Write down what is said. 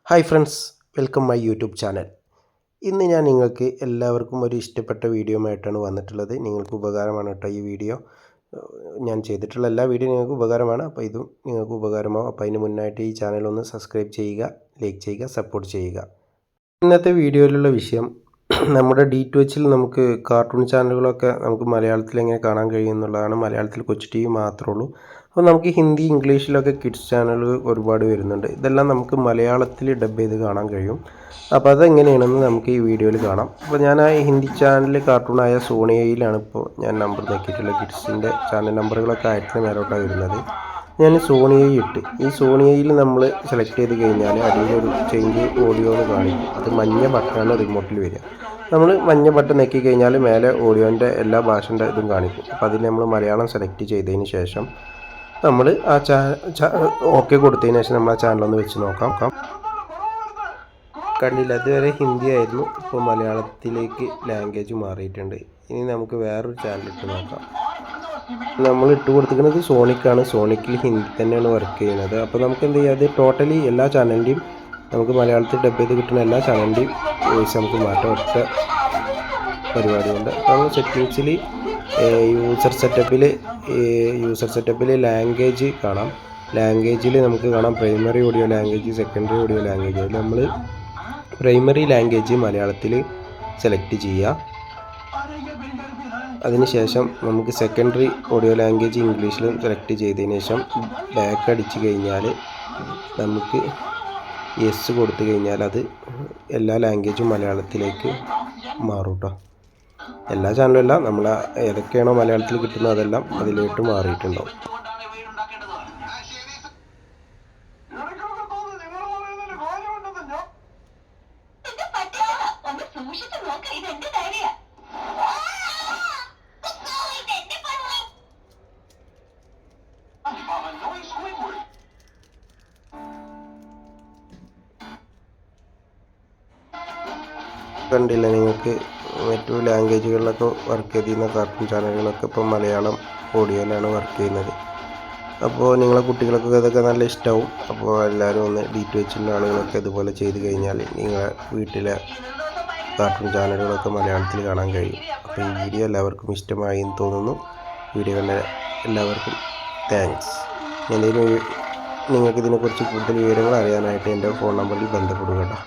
Hi friends, welcome my YouTube channel. ഇന്ന് ഞാൻ നിങ്ങൾക്ക് എല്ലാവർക്കും ഒരു ഇഷ്ടപ്പെട്ട വീഡിയോയുമായിട്ടാണ് വന്നിട്ടുള്ളത്. നിങ്ങൾക്ക് ഉപകാരമാണ് കേട്ടോ ഈ വീഡിയോ. ഞാൻ ചെയ്തിട്ടുള്ള എല്ലാ വീഡിയോ നിങ്ങൾക്ക് ഉപകാരമാണ്. അപ്പോൾ ഇതും നിങ്ങൾക്ക് ഉപകാരമാവും. അപ്പോൾ അതിന് മുന്നായിട്ട് ഈ ചാനൽ ഒന്ന് സബ്സ്ക്രൈബ് ചെയ്യുക, ലൈക്ക് ചെയ്യുക, സപ്പോർട്ട് ചെയ്യുക. ഇന്നത്തെ വീഡിയോയിലുള്ള വിഷയം നമ്മുടെ D2Hൽ നമുക്ക് കാർട്ടൂൺ ചാനലുകളൊക്കെ നമുക്ക് മലയാളത്തിൽ എങ്ങനെ കാണാൻ കഴിയുമെന്നുള്ളതാണ്. മലയാളത്തിൽ കൊച്ചു ടി വി മാത്രമേ ഉള്ളൂ. അപ്പോൾ നമുക്ക് ഹിന്ദി, ഇംഗ്ലീഷിലൊക്കെ കിഡ്സ് ചാനലുകൾ ഒരുപാട് വരുന്നുണ്ട്. ഇതെല്ലാം നമുക്ക് മലയാളത്തിൽ ഡബ് ചെയ്ത് കാണാൻ കഴിയും. അപ്പോൾ അതെങ്ങനെയാണെന്ന് നമുക്ക് ഈ വീഡിയോയിൽ കാണാം. അപ്പോൾ ഞാൻ ആ ഹിന്ദി ചാനൽ കാർട്ടൂണായ സോണിയയിലാണ് ഇപ്പോൾ ഞാൻ നമ്പർ നോക്കിയിട്ടുള്ളത്. കിഡ്സിൻ്റെ ചാനൽ നമ്പറുകളൊക്കെ 1000 മേലോട്ടാണ് വരുന്നത്. ഞാൻ സോണിയയിൽ ഇട്ട് ഈ സോണിയയിൽ നമ്മൾ സെലക്ട് ചെയ്ത് കഴിഞ്ഞാൽ അടിയിലൊരു ചേഞ്ച് ഓഡിയോ എന്ന് കാണിക്കും. അത് മഞ്ഞ ബട്ടണാണ് റിമോട്ടിൽ വരിക. നമ്മൾ മഞ്ഞ ബട്ടൺ ഞെക്കി കഴിഞ്ഞാൽ മേലെ ഓഡിയോൻ്റെ എല്ലാ ഭാഷൻ്റെ ഇതും കാണിക്കും. അപ്പോൾ അതിൽ നമ്മൾ മലയാളം സെലക്ട് ചെയ്തതിന് ശേഷം നമ്മൾ ആ ഓക്കെ കൊടുത്തതിന് ശേഷം നമ്മൾ ആ ചാനലൊന്ന് വെച്ച് നോക്കാം. കണ്ടില്ല, അതുവരെ ഹിന്ദി ആയിരുന്നു, ഇപ്പോൾ മലയാളത്തിലേക്ക് ലാംഗ്വേജ് മാറിയിട്ടുണ്ട്. ഇനി നമുക്ക് വേറൊരു ചാനൽ ഇട്ട് നോക്കാം. നമ്മൾ ഇട്ട് കൊടുത്തിരിക്കുന്നത് സോണിക്കാണ്. സോണിക്കിൽ ഹിന്ദി തന്നെയാണ് വർക്ക് ചെയ്യുന്നത്. അപ്പോൾ നമുക്ക് എന്ത് ചെയ്യാം, അത് ടോട്ടലി എല്ലാ ചാനലിൻ്റെയും നമുക്ക് മലയാളത്തിൽ ഡബ് ചെയ്ത് കിട്ടുന്ന എല്ലാ ചാനലിൻ്റെയും വോയിസ് നമുക്ക് മാറ്റാം. ഒറ്റ പരിപാടിയുണ്ട്. അപ്പോൾ നമ്മൾ സെറ്റിങ്സിൽ യൂസർ സെറ്റപ്പിൽ ലാംഗ്വേജ് കാണാം. ലാംഗ്വേജിൽ നമുക്ക് കാണാം primary audio language, secondary audio language. അതിൽ നമ്മൾ പ്രൈമറി ലാംഗ്വേജ് മലയാളത്തിൽ സെലക്ട് ചെയ്യുക. അതിനുശേഷം നമുക്ക് സെക്കൻഡറി ഓഡിയോ ലാംഗ്വേജ് ഇംഗ്ലീഷിലും സെലക്ട് ചെയ്തതിന് ശേഷം ബാക്ക് അടിച്ച് കഴിഞ്ഞാൽ നമുക്ക് യെസ് കൊടുത്തു കഴിഞ്ഞാൽ അത് എല്ലാ ലാംഗ്വേജും മലയാളത്തിലേക്ക് മാറും കേട്ടോ. എല്ലാ ചാനലും അല്ല, നമ്മൾ ഏതൊക്കെയാണോ മലയാളത്തിൽ കിട്ടുന്നത് അതെല്ലാം അതിലോട്ട് മാറിയിട്ടുണ്ടാവും. കണ്ടില്ല നിങ്ങൾക്ക്, മറ്റു ലാംഗ്വേജുകളിലൊക്കെ വർക്ക് ചെയ്തിരുന്ന കാർട്ടൂൺ ചാനലുകളൊക്കെ ഇപ്പോൾ മലയാളം ഓഡിയോയിലാണ് വർക്ക് ചെയ്യുന്നത്. അപ്പോൾ നിങ്ങളെ കുട്ടികൾക്കൊക്കെ ഇതൊക്കെ നല്ല ഇഷ്ടമാവും. അപ്പോൾ എല്ലാവരും ഒന്ന് D2Hൻ്റെ ആളുകളൊക്കെ ഇതുപോലെ ചെയ്ത് കഴിഞ്ഞാൽ നിങ്ങളെ വീട്ടിലെ കാർട്ടൂൺ ചാനലുകളൊക്കെ മലയാളത്തിൽ കാണാൻ കഴിയും. അപ്പോൾ ഈ വീഡിയോ എല്ലാവർക്കും ഇഷ്ടമായി എന്ന് തോന്നുന്നു. വീഡിയോ കണ്ട എല്ലാവർക്കും താങ്ക്സ്. എന്തെങ്കിലും നിങ്ങൾക്ക് ഇതിനെക്കുറിച്ച് കൂടുതൽ വിവരങ്ങൾ അറിയാനായിട്ട് എൻ്റെ ഫോൺ നമ്പറിൽ ബന്ധപ്പെടുക കേട്ടോ.